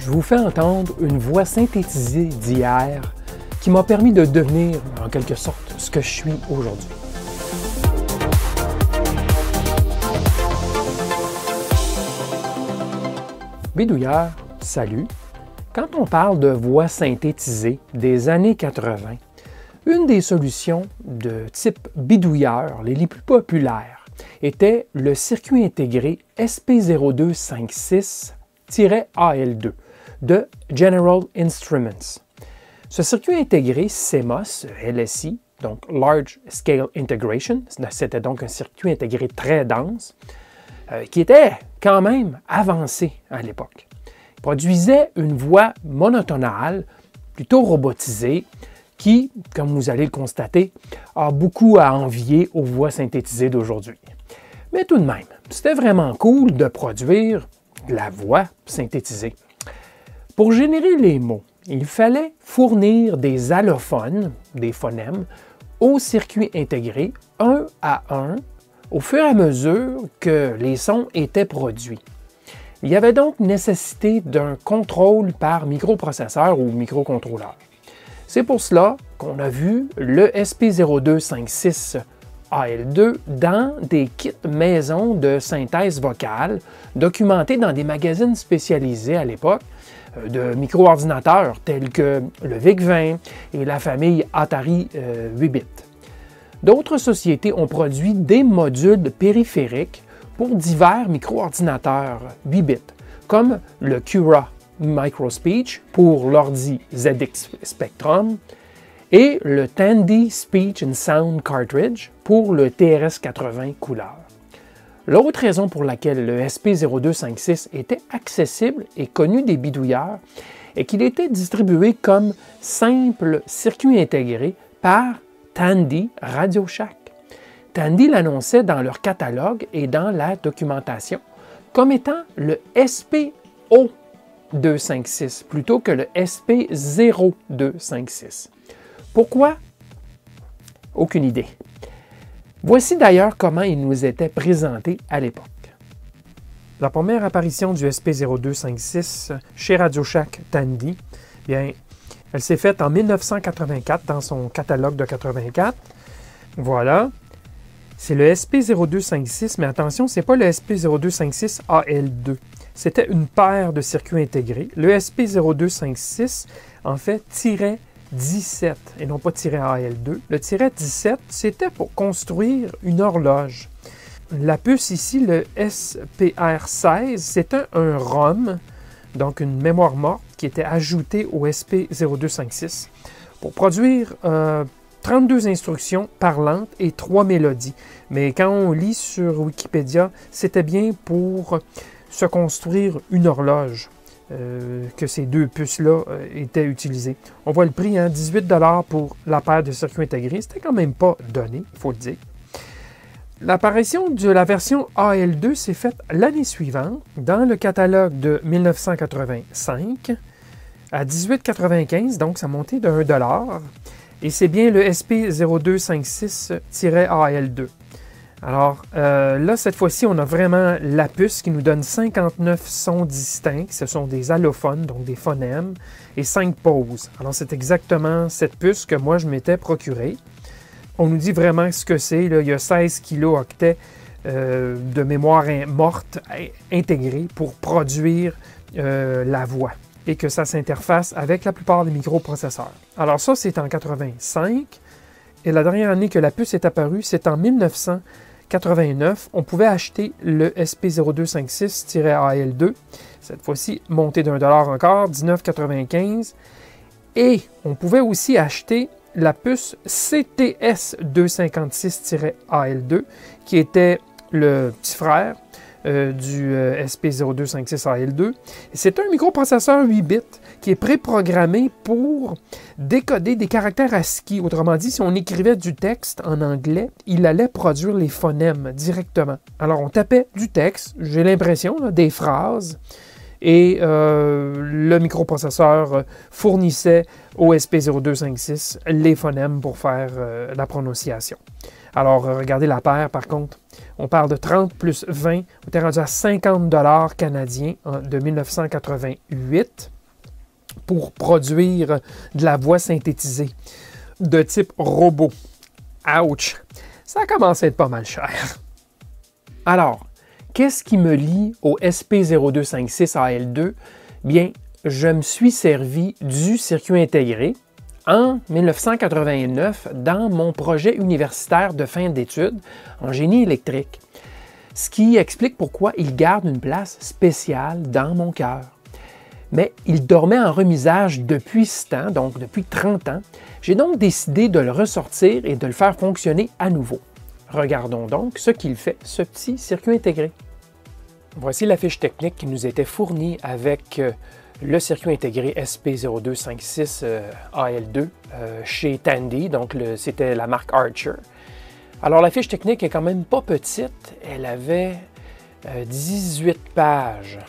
je vous fais entendre une voix synthétisée d'hier qui m'a permis de devenir, en quelque sorte, ce que je suis aujourd'hui. Bidouilleur, salut! Quand on parle de voix synthétisée des années 80, une des solutions de type bidouilleur les plus populaires était le circuit intégré SP0256-AL2 de General Instruments. Ce circuit intégré CMOS, LSI, donc Large Scale Integration, c'était donc un circuit intégré très dense, qui était quand même avancé à l'époque. Il produisait une voix monotonale, plutôt robotisée, qui, comme vous allez le constater, a beaucoup à envier aux voix synthétisées d'aujourd'hui. Mais tout de même, c'était vraiment cool de produire de la voix synthétisée. Pour générer les mots, il fallait fournir des allophones, des phonèmes, au circuit intégré, un à un, au fur et à mesure que les sons étaient produits. Il y avait donc nécessité d'un contrôle par microprocesseur ou microcontrôleur. C'est pour cela qu'on a vu le SP0256-AL2 dans des kits maison de synthèse vocale, documentés dans des magazines spécialisés à l'époque de micro-ordinateurs tels que le VIC-20 et la famille Atari 8-bit. D'autres sociétés ont produit des modules périphériques pour divers micro-ordinateurs 8-bit, comme le Cura Microspeech pour l'ordi ZX Spectrum et le Tandy Speech and Sound Cartridge pour le TRS-80 couleur. L'autre raison pour laquelle le SP0256 était accessible et connu des bidouilleurs est qu'il était distribué comme simple circuit intégré par Tandy Radio Shack. Tandy l'annonçait dans leur catalogue et dans la documentation comme étant le SP0256 plutôt que le SP0256. Pourquoi? Aucune idée. Voici d'ailleurs comment il nous était présenté à l'époque. La première apparition du SP0256 chez Radio Shack Tandy, bien, elle s'est faite en 1984 dans son catalogue de 84. Voilà. C'est le SP0256, mais attention, ce n'est pas le SP0256AL2. C'était une paire de circuits intégrés. Le SP0256, en fait, tirait 17 et non pas -AL2. Le -17, c'était pour construire une horloge. La puce ici, le SPR16, c'était un ROM, donc une mémoire morte qui était ajoutée au SP0256 pour produire 32 instructions parlantes et 3 mélodies. Mais quand on lit sur Wikipédia, c'était bien pour se construire une horloge. Que ces deux puces-là étaient utilisées. On voit le prix, 18 $ pour la paire de circuits intégrés. C'était quand même pas donné, il faut le dire. L'apparition de la version AL2 s'est faite l'année suivante dans le catalogue de 1985 à 18,95 $, donc ça a monté de 1 $. Et c'est bien le SP0256-AL2. Alors là, cette fois-ci, on a vraiment la puce qui nous donne 59 sons distincts. Ce sont des allophones, donc des phonèmes, et 5 pauses. Alors c'est exactement cette puce que moi, je m'étais procurée. On nous dit vraiment ce que c'est. Il y a 16 kilooctets de mémoire morte intégrée pour produire la voix et que ça s'interface avec la plupart des microprocesseurs. Alors ça, c'est en 85. Et la dernière année que la puce est apparue, c'est en 1989, on pouvait acheter le SP0256-AL2, cette fois-ci monté d'1 $ encore, 19,95 $. Et on pouvait aussi acheter la puce CTS256-AL2, qui était le petit frère du SP0256-AL2. C'est un microprocesseur 8 bits qui est préprogrammé pour décoder des caractères ASCII. Autrement dit, si on écrivait du texte en anglais, il allait produire les phonèmes directement. Alors, on tapait du texte, j'ai l'impression, des phrases, et le microprocesseur fournissait au SP0256 les phonèmes pour faire la prononciation. Alors, regardez la paire, par contre. On parle de 30 plus 20. On était rendu à 50 $ canadiens de 1988 pour produire de la voix synthétisée de type robot. Ouch! Ça commence à être pas mal cher. Alors, qu'est-ce qui me lie au SP0256AL2? Bien, je me suis servi du circuit intégré en 1989 dans mon projet universitaire de fin d'études en génie électrique, ce qui explique pourquoi il garde une place spéciale dans mon cœur. Mais il dormait en remisage depuis ce temps, donc depuis 30 ans. J'ai donc décidé de le ressortir et de le faire fonctionner à nouveau. Regardons donc ce qu'il fait, ce petit circuit intégré. Voici la fiche technique qui nous était fournie avec le circuit intégré SP0256 AL2 chez Tandy, donc c'était la marque Archer. Alors la fiche technique est quand même pas petite, elle avait 18 pages.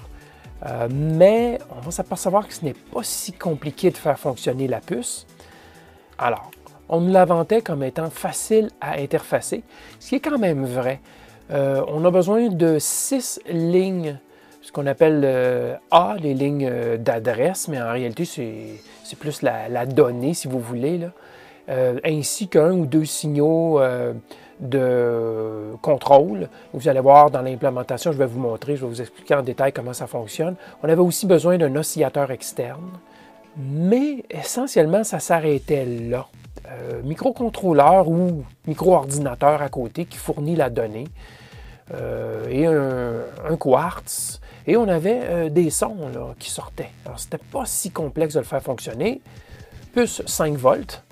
Mais on va s'apercevoir que ce n'est pas si compliqué de faire fonctionner la puce. Alors, on nous la vantait comme étant facile à interfacer, ce qui est quand même vrai. On a besoin de 6 lignes, ce qu'on appelle A, les lignes d'adresse, mais en réalité, c'est plus la donnée, si vous voulez, là. Ainsi qu'un ou deux signaux de contrôle. Vous allez voir dans l'implémentation, je vais vous montrer, je vais vous expliquer en détail comment ça fonctionne. On avait aussi besoin d'un oscillateur externe, mais essentiellement, ça s'arrêtait là. Microcontrôleur ou micro-ordinateur à côté qui fournit la donnée et un quartz. Et on avait des sons là, qui sortaient. Alors, c'était pas si complexe de le faire fonctionner. Puce 5 volts.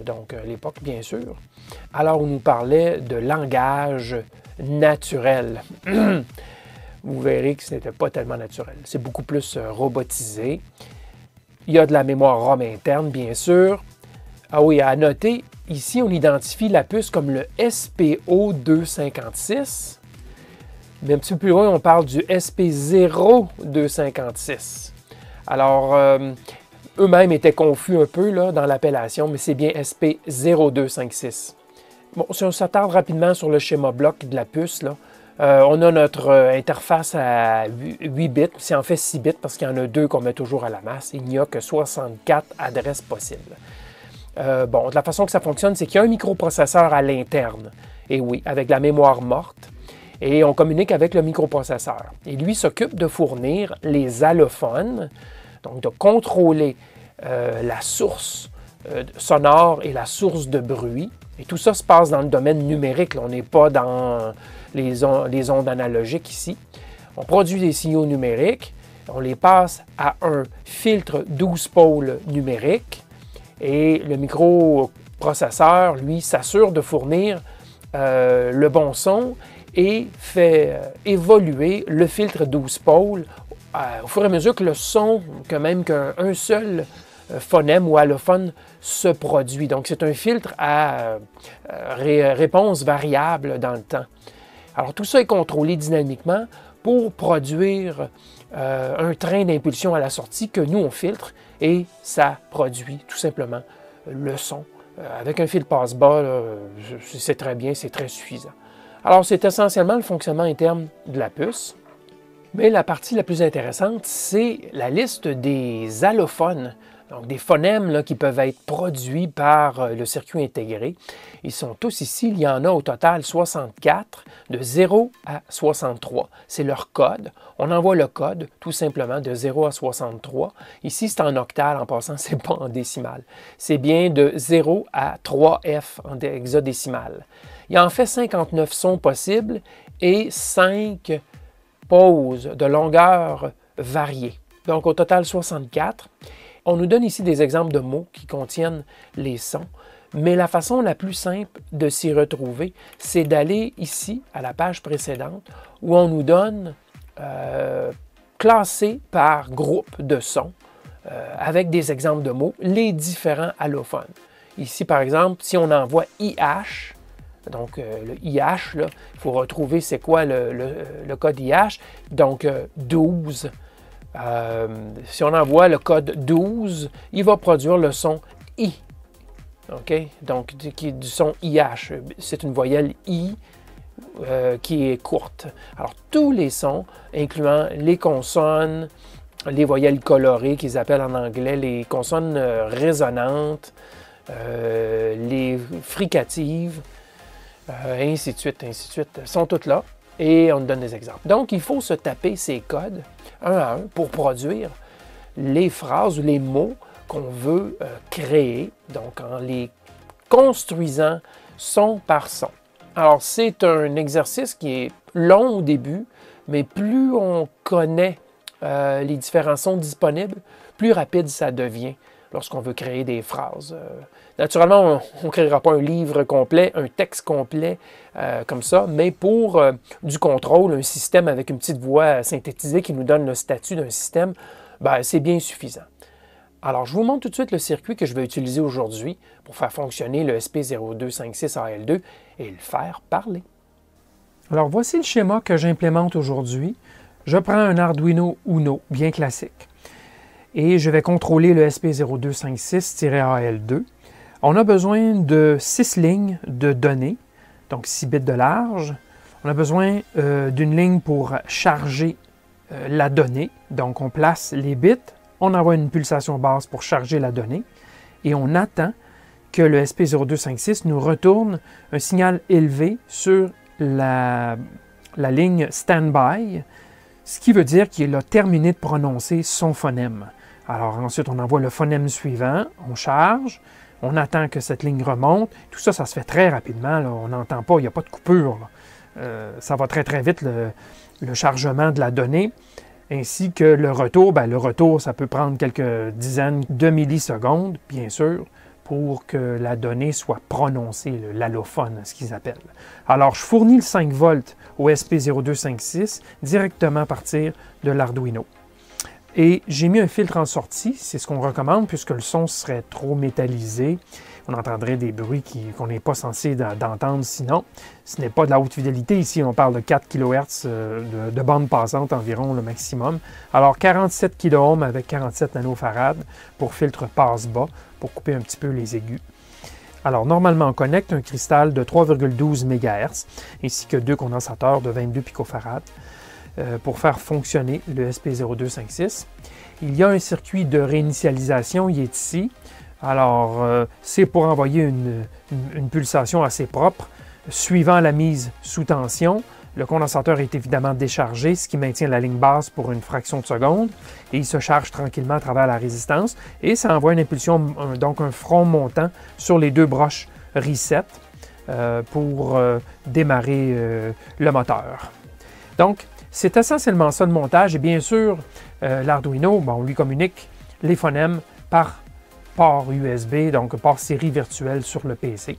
Donc à l'époque, bien sûr. Alors, on nous parlait de langage naturel. Vous verrez que ce n'était pas tellement naturel. C'est beaucoup plus robotisé. Il y a de la mémoire ROM interne, bien sûr. Ah oui, à noter, ici, on identifie la puce comme le SPO256. Mais un petit peu plus loin, on parle du SP0256. Alors, eux-mêmes étaient confus un peu là, dans l'appellation, mais c'est bien SP0256. Bon, si on s'attarde rapidement sur le schéma bloc de la puce, là, on a notre interface à 8 bits, c'est en fait 6 bits parce qu'il y en a 2 qu'on met toujours à la masse. Il n'y a que 64 adresses possibles. Bon, de la façon que ça fonctionne, c'est qu'il y a un microprocesseur à l'interne. Et oui, avec la mémoire morte. Et on communique avec le microprocesseur. Et lui s'occupe de fournir les allophones, donc de contrôler la source sonore et la source de bruit. Et tout ça se passe dans le domaine numérique. Là. On n'est pas dans les ondes analogiques ici. On produit des signaux numériques, on les passe à un filtre 12 pôles numérique et le microprocesseur, lui, s'assure de fournir le bon son et fait évoluer le filtre 12 pôles au fur et à mesure que le son, que même qu'un seul phonème ou allophone se produit. Donc, c'est un filtre à réponse variable dans le temps. Alors, tout ça est contrôlé dynamiquement pour produire un train d'impulsion à la sortie que nous, on filtre et ça produit tout simplement le son. Avec un fil passe-bas, c'est très bien, c'est très suffisant. Alors, c'est essentiellement le fonctionnement interne de la puce. Mais la partie la plus intéressante, c'est la liste des allophones, donc des phonèmes là, qui peuvent être produits par le circuit intégré. Ils sont tous ici, il y en a au total 64, de 0 à 63. C'est leur code. On envoie le code tout simplement de 0 à 63. Ici, c'est en octal, en passant, c'est pas en décimale. C'est bien de 0 à 3F en hexadécimal. Il y a en fait 59 sons possibles et 5 pauses de longueur variée. Donc, au total, 64. On nous donne ici des exemples de mots qui contiennent les sons, mais la façon la plus simple de s'y retrouver, c'est d'aller ici, à la page précédente, où on nous donne classé par groupe de sons, avec des exemples de mots, les différents allophones. Ici, par exemple, si on envoie IH, donc le IH, là, il faut retrouver c'est quoi le code IH, donc 12. Si on envoie le code 12, il va produire le son I. OK? Donc, qui est du son IH. C'est une voyelle I qui est courte. Alors, tous les sons, incluant les consonnes, les voyelles colorées qu'ils appellent en anglais, les consonnes résonantes, les fricatives, ainsi de suite, sont toutes là. Et on nous donne des exemples. Donc, il faut se taper ces codes un à un pour produire les phrases ou les mots qu'on veut créer, donc en les construisant son par son. Alors, c'est un exercice qui est long au début, mais plus on connaît les différents sons disponibles, plus rapide ça devient lorsqu'on veut créer des phrases. Naturellement, on ne créera pas un livre complet, un texte complet comme ça, mais pour du contrôle, un système avec une petite voix synthétisée qui nous donne le statut d'un système, ben, c'est bien suffisant. Alors, je vous montre tout de suite le circuit que je vais utiliser aujourd'hui pour faire fonctionner le SP0256AL2 et le faire parler. Alors, voici le schéma que j'implémente aujourd'hui. Je prends un Arduino Uno bien classique et je vais contrôler le SP0256-AL2. On a besoin de 6 lignes de données, donc 6 bits de large. On a besoin d'une ligne pour charger la donnée. Donc, on place les bits, on envoie une pulsation basse pour charger la donnée et on attend que le SP0256 nous retourne un signal élevé sur la ligne standby, ce qui veut dire qu'il a terminé de prononcer son phonème. Alors ensuite, on envoie le phonème suivant, on charge, on attend que cette ligne remonte. Tout ça, ça se fait très rapidement. Là. On n'entend pas, il n'y a pas de coupure. Ça va très, très vite, le chargement de la donnée, ainsi que le retour. Bien, le retour, ça peut prendre quelques dizaines de millisecondes, bien sûr, pour que la donnée soit prononcée, l'allophone, ce qu'ils appellent. Alors, je fournis le 5 volts au SP0256 directement à partir de l'Arduino. Et j'ai mis un filtre en sortie, c'est ce qu'on recommande, puisque le son serait trop métallisé. On entendrait des bruits qu'on n'est pas censé d'entendre sinon. Ce n'est pas de la haute fidélité. Ici, on parle de 4 kHz de bande passante environ, le maximum. Alors, 47 kΩ avec 47 nanofarad pour filtre passe-bas, pour couper un petit peu les aigus. Alors, normalement, on connecte un cristal de 3,12 MHz, ainsi que 2 condensateurs de 22 picofarads pour faire fonctionner le SP0256. Il y a un circuit de réinitialisation, il est ici. Alors, c'est pour envoyer une pulsation assez propre. Suivant la mise sous tension, le condensateur est évidemment déchargé, ce qui maintient la ligne basse pour une fraction de seconde. Et il se charge tranquillement à travers la résistance. Et ça envoie une impulsion, donc un front montant sur les deux broches reset pour démarrer le moteur. Donc, c'est essentiellement ça le montage. Et bien sûr, l'Arduino, on lui communique les phonèmes par port USB, donc port série virtuelle sur le PC.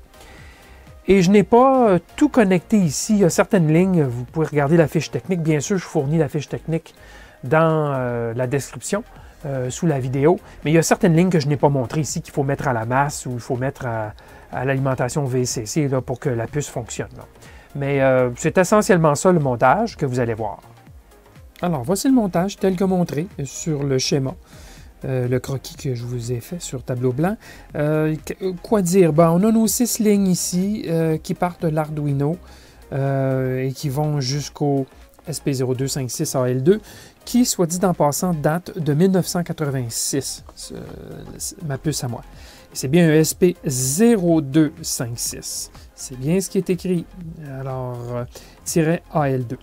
Et je n'ai pas tout connecté ici. Il y a certaines lignes, vous pouvez regarder la fiche technique. Bien sûr, je fournis la fiche technique dans la description, sous la vidéo. Mais il y a certaines lignes que je n'ai pas montrées ici, qu'il faut mettre à la masse ou il faut mettre à l'alimentation VCC là, pour que la puce fonctionne. Là. Mais c'est essentiellement ça le montage que vous allez voir. Alors, voici le montage tel que montré sur le schéma. Le croquis que je vous ai fait sur tableau blanc. Quoi dire? Ben, on a nos 6 lignes ici qui partent de l'Arduino et qui vont jusqu'au SP0256AL2 qui, soit dit en passant, date de 1986, ma puce à moi. C'est bien un SP0256. C'est bien ce qui est écrit. Alors, -AL2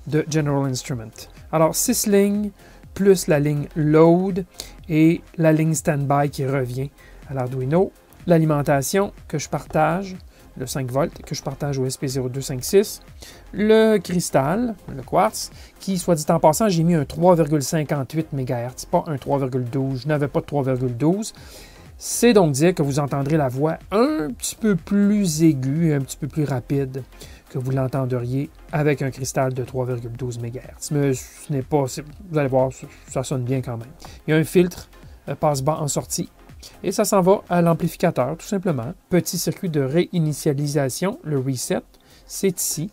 de General Instrument. Alors, 6 lignes, plus la ligne load et la ligne standby qui revient à l'Arduino. L'alimentation que je partage, le 5 volts que je partage au SP0256. Le cristal, le quartz, qui, soit dit en passant, j'ai mis un 3,58 MHz, pas un 3,12. Je n'avais pas de 3,12. C'est donc dire que vous entendrez la voix un petit peu plus aiguë, un petit peu plus rapide que vous l'entendriez avec un cristal de 3,12 MHz. Mais ce n'est pas... Vous allez voir, ça sonne bien quand même. Il y a un filtre passe-bas en sortie. Et ça s'en va à l'amplificateur, tout simplement. Petit circuit de réinitialisation, le reset, c'est ici.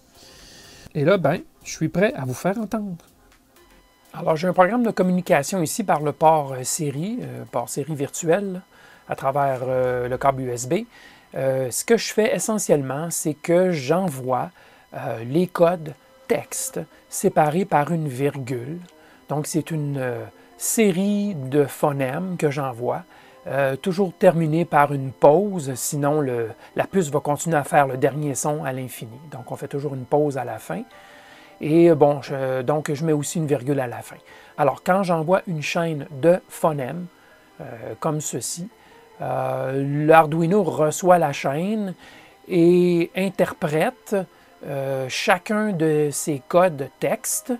Et là, ben, je suis prêt à vous faire entendre. Alors, j'ai un programme de communication ici par le port série virtuel. à travers le câble USB. Ce que je fais essentiellement, c'est que j'envoie les codes texte séparés par une virgule. Donc, c'est une série de phonèmes que j'envoie, toujours terminée par une pause, sinon la puce va continuer à faire le dernier son à l'infini. Donc, on fait toujours une pause à la fin. Et bon, donc je mets aussi une virgule à la fin. Alors, quand j'envoie une chaîne de phonèmes, comme ceci, l'Arduino reçoit la chaîne et interprète chacun de ces codes texte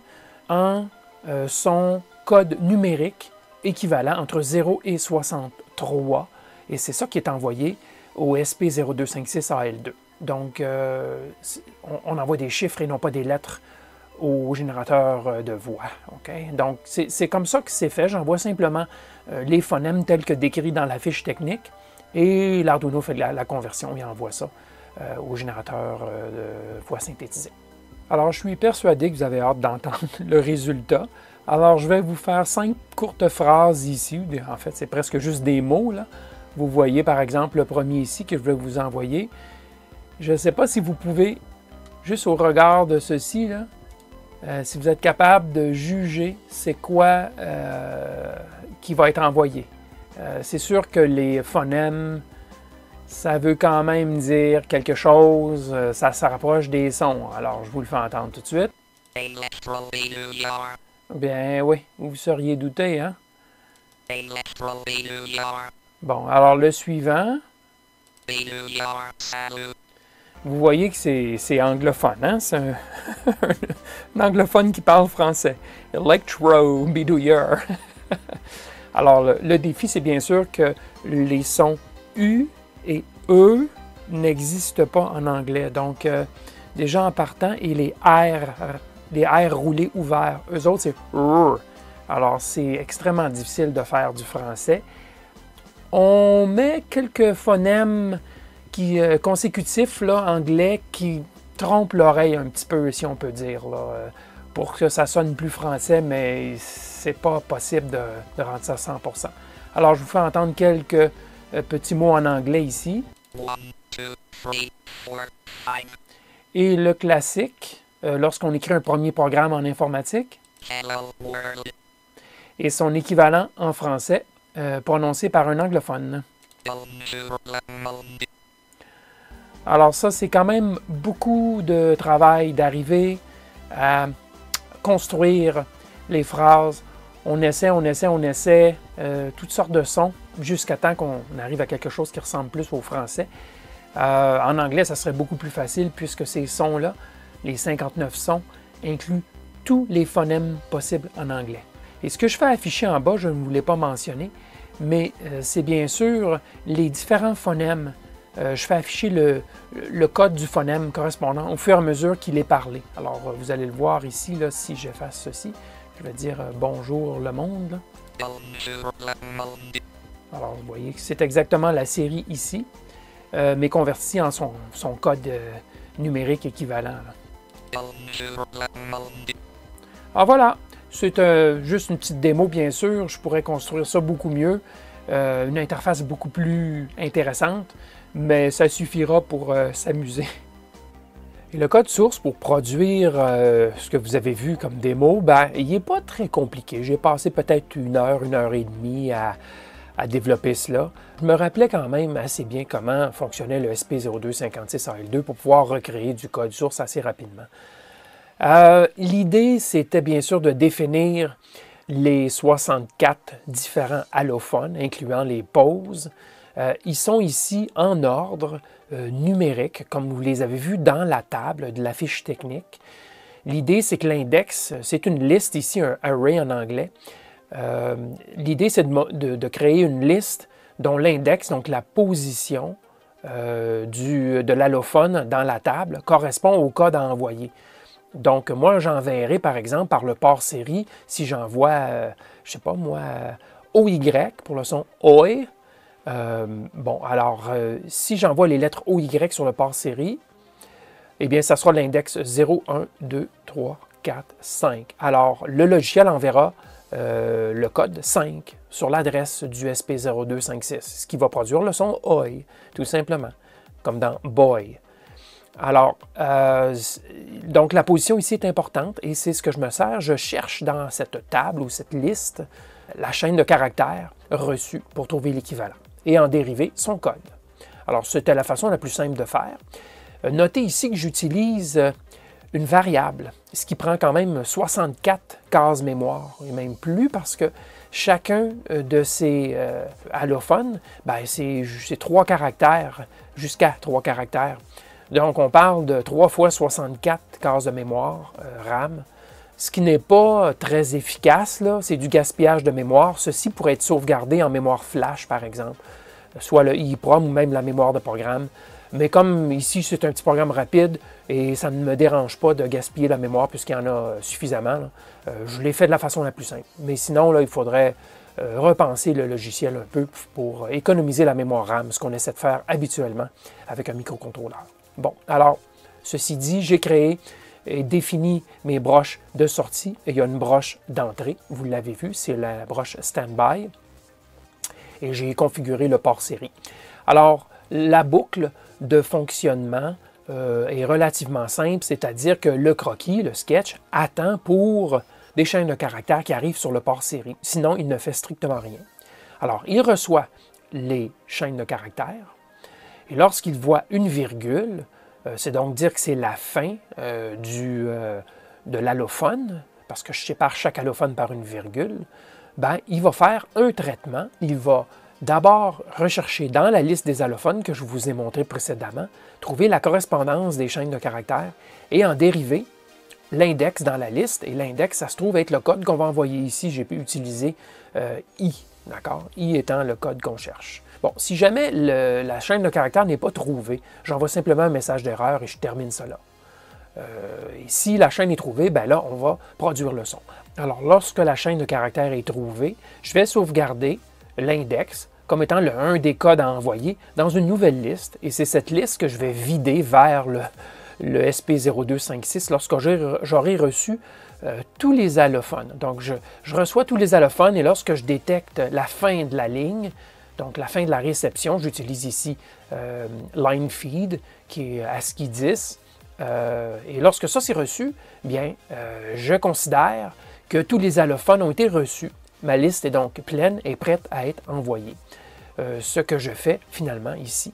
en son code numérique équivalent entre 0 et 63. Et c'est ça qui est envoyé au SP0256AL2. Donc, on envoie des chiffres et non pas des lettres au générateur de voix. Okay? Donc, c'est comme ça que c'est fait. J'envoie simplement les phonèmes tels que décrits dans la fiche technique et l'Arduino fait la conversion et envoie ça au générateur de voix synthétisée. Alors, je suis persuadé que vous avez hâte d'entendre le résultat. Alors, je vais vous faire 5 courtes phrases ici. En fait, c'est presque juste des mots, là. Vous voyez, par exemple, le premier ici que je vais vous envoyer. Je ne sais pas si vous pouvez, juste au regard de ceci, là, si vous êtes capable de juger c'est quoi qui va être envoyé. C'est sûr que les phonèmes, ça veut quand même dire quelque chose, ça se rapproche des sons. Alors, je vous le fais entendre tout de suite. Bien oui, vous vous seriez douté, hein? Bon, alors le suivant. Vous voyez que c'est anglophone, hein? C'est un anglophone qui parle français. Electro bidouilleur. Alors, le défi, c'est bien sûr que les sons U et E n'existent pas en anglais. Donc, déjà en partant, et les R roulés ouverts, eux autres, c'est R. Alors, c'est extrêmement difficile de faire du français. On met quelques phonèmes consécutifs là, anglais qui trompent l'oreille un petit peu, si on peut dire, là, pour que ça sonne plus français, mais c'est pas possible de rendre ça 100%. Alors, je vous fais entendre quelques petits mots en anglais ici. 1, 2, 3, 4, 5. Et le classique, lorsqu'on écrit un premier programme en informatique. Hello world. Et son équivalent en français, prononcé par un anglophone. Bonjour le monde. Alors ça, c'est quand même beaucoup de travail d'arriver à construire les phrases. On essaie, toutes sortes de sons, jusqu'à temps qu'on arrive à quelque chose qui ressemble plus au français. En anglais, ça serait beaucoup plus facile, puisque ces sons-là, les 59 sons, incluent tous les phonèmes possibles en anglais. Et ce que je fais afficher en bas, je ne vous l'ai pas mentionné, mais c'est bien sûr les différents phonèmes. Je fais afficher le code du phonème correspondant au fur et à mesure qu'il est parlé. Alors, vous allez le voir ici, là, si j'efface ceci. Je vais dire bonjour le monde. Bonjour le monde. Alors, vous voyez que c'est exactement la série ici, mais convertie en son code numérique équivalent. Là. Bonjour le monde. Alors voilà, c'est juste une petite démo, bien sûr. Je pourrais construire ça beaucoup mieux, une interface beaucoup plus intéressante, mais ça suffira pour s'amuser. Et le code source pour produire ce que vous avez vu comme démo, ben, il n'est pas très compliqué. J'ai passé peut-être une heure et demie à développer cela. Je me rappelais quand même assez bien comment fonctionnait le SP0256AL2 pour pouvoir recréer du code source assez rapidement. L'idée, c'était bien sûr de définir les 64 différents allophones, incluant les pauses. Ils sont ici en ordre numérique, comme vous les avez vus dans la table de la fiche technique. L'idée, c'est que l'index, c'est une liste ici, un array en anglais. L'idée, c'est de créer une liste dont l'index, donc la position de l'allophone dans la table, correspond au code à envoyer. Donc, moi, j'enverrai, par exemple, par le port série, si j'envoie, je ne sais pas moi, OY pour le son OY. Bon, alors, si j'envoie les lettres OY sur le port série, eh bien, ça sera l'index 0, 1, 2, 3, 4, 5. Alors, le logiciel enverra le code 5 sur l'adresse du SP0256, ce qui va produire le son OI, tout simplement, comme dans boy. Alors, donc la position ici est importante et c'est ce que je me sers. Je cherche dans cette table ou cette liste la chaîne de caractères reçus pour trouver l'équivalent et en dériver son code. Alors, c'était la façon la plus simple de faire. Notez ici que j'utilise une variable, ce qui prend quand même 64 cases mémoire, et même plus, parce que chacun de ces allophones, c'est 3 caractères, jusqu'à 3 caractères. Donc, on parle de 3 fois 64 cases de mémoire RAM, ce qui n'est pas très efficace, c'est du gaspillage de mémoire. Ceci pourrait être sauvegardé en mémoire flash, par exemple, soit le EEPROM ou même la mémoire de programme. Mais comme ici, c'est un petit programme rapide et ça ne me dérange pas de gaspiller la mémoire puisqu'il y en a suffisamment, je l'ai fait de la façon la plus simple. Mais sinon, là, il faudrait repenser le logiciel un peu pour économiser la mémoire RAM, ce qu'on essaie de faire habituellement avec un microcontrôleur. Bon, alors, ceci dit, j'ai créé et défini mes broches de sortie. Il y a une broche d'entrée, vous l'avez vu, c'est la broche Standby. Et j'ai configuré le port série. Alors, la boucle de fonctionnement est relativement simple, c'est-à-dire que le croquis, le sketch, attend pour des chaînes de caractères qui arrivent sur le port série. Sinon, il ne fait strictement rien. Alors, il reçoit les chaînes de caractères et lorsqu'il voit une virgule, c'est donc dire que c'est la fin de l'allophone, parce que je sépare chaque allophone par une virgule, il va faire un traitement. Il va d'abord rechercher dans la liste des allophones que je vous ai montré précédemment, trouver la correspondance des chaînes de caractères et en dériver l'index dans la liste. Et l'index, ça se trouve être le code qu'on va envoyer ici. J'ai pu utiliser I, d'accord? I étant le code qu'on cherche. Bon, si jamais la chaîne de caractères n'est pas trouvée, j'envoie simplement un message d'erreur et je termine cela. Et si la chaîne est trouvée, là, on va produire le son. Alors, lorsque la chaîne de caractères est trouvée, je vais sauvegarder l'index comme étant le 1 des codes à envoyer dans une nouvelle liste. Et c'est cette liste que je vais vider vers le SP0256 lorsque j'aurai reçu tous les allophones. Donc, je reçois tous les allophones et lorsque je détecte la fin de la ligne, donc la fin de la réception, j'utilise ici line feed qui est ASCII 10. Et lorsque ça c'est reçu, je considère que tous les allophones ont été reçus. Ma liste est donc pleine et prête à être envoyée. Ce que je fais finalement ici,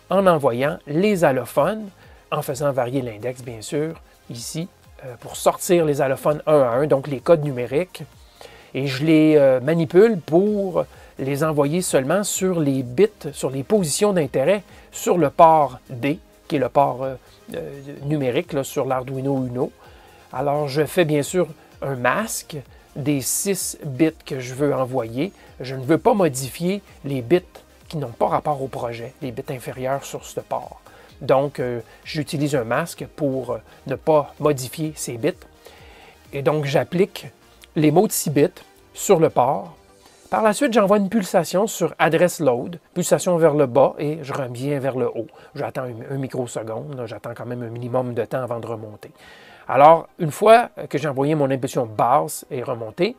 en envoyant les allophones, en faisant varier l'index bien sûr, ici, pour sortir les allophones un à un, donc les codes numériques, et je les manipule pour les envoyer seulement sur les bits, sur les positions d'intérêt, sur le port D, qui est le port numérique là, sur l'Arduino Uno. Alors, je fais bien sûr un masque des 6 bits que je veux envoyer. Je ne veux pas modifier les bits qui n'ont pas rapport au projet, les bits inférieurs sur ce port. Donc, j'utilise un masque pour ne pas modifier ces bits. Et donc, j'applique les mots de 6 bits sur le port. Par la suite, j'envoie une pulsation sur adresse load, pulsation vers le bas et je reviens vers le haut. J'attends un microseconde, j'attends quand même un minimum de temps avant de remonter. Alors, une fois que j'ai envoyé mon impulsion basse et remontée,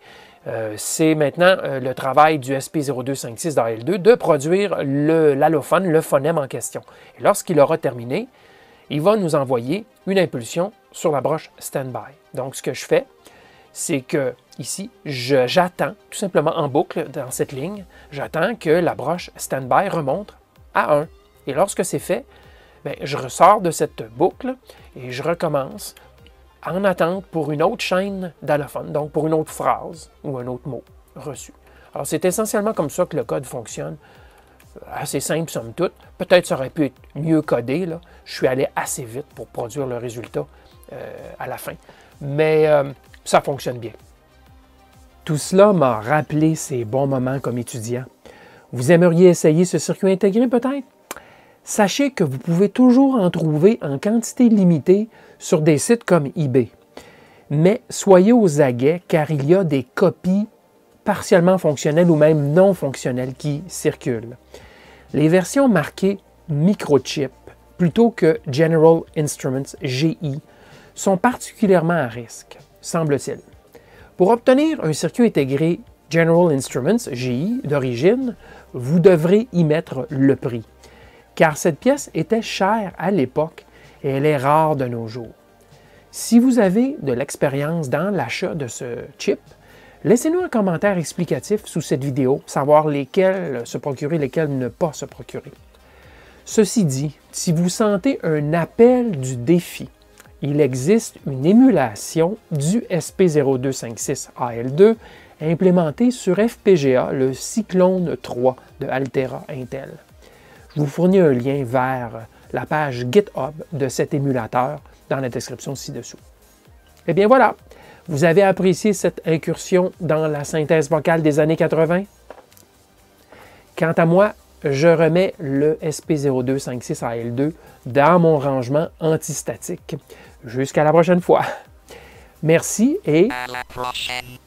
c'est maintenant le travail du SP0256 d'AL2 de produire l'allophone, le phonème en question. Et lorsqu'il aura terminé, il va nous envoyer une impulsion sur la broche Standby. Donc, ce que je fais, c'est que ici, j'attends tout simplement en boucle dans cette ligne, j'attends que la broche Standby remonte à 1. Et lorsque c'est fait, je ressors de cette boucle et je recommence en attente pour une autre chaîne d'allophones, donc pour une autre phrase ou un autre mot reçu. Alors, c'est essentiellement comme ça que le code fonctionne. Assez simple, somme toute. Peut-être ça aurait pu être mieux codé, là. Je suis allé assez vite pour produire le résultat à la fin. Mais ça fonctionne bien. Tout cela m'a rappelé ces bons moments comme étudiant. Vous aimeriez essayer ce circuit intégré peut-être? Sachez que vous pouvez toujours en trouver en quantité limitée sur des sites comme eBay. Mais soyez aux aguets car il y a des copies partiellement fonctionnelles ou même non fonctionnelles qui circulent. Les versions marquées microchip plutôt que General Instruments GI sont particulièrement à risque, semble-t-il. Pour obtenir un circuit intégré General Instruments, GI, d'origine, vous devrez y mettre le prix, car cette pièce était chère à l'époque et elle est rare de nos jours. Si vous avez de l'expérience dans l'achat de ce chip, laissez-nous un commentaire explicatif sous cette vidéo, savoir lesquels se procurer, lesquels ne pas se procurer. Ceci dit, si vous sentez un appel du défi, il existe une émulation du SP0256AL2 implémentée sur FPGA, le Cyclone 3 de Altera Intel. Je vous fournis un lien vers la page GitHub de cet émulateur dans la description ci-dessous. Eh bien voilà, vous avez apprécié cette incursion dans la synthèse vocale des années 80? Quant à moi, je remets le SP0256AL2 dans mon rangement antistatique. Jusqu'à la prochaine fois. Merci et À la prochaine.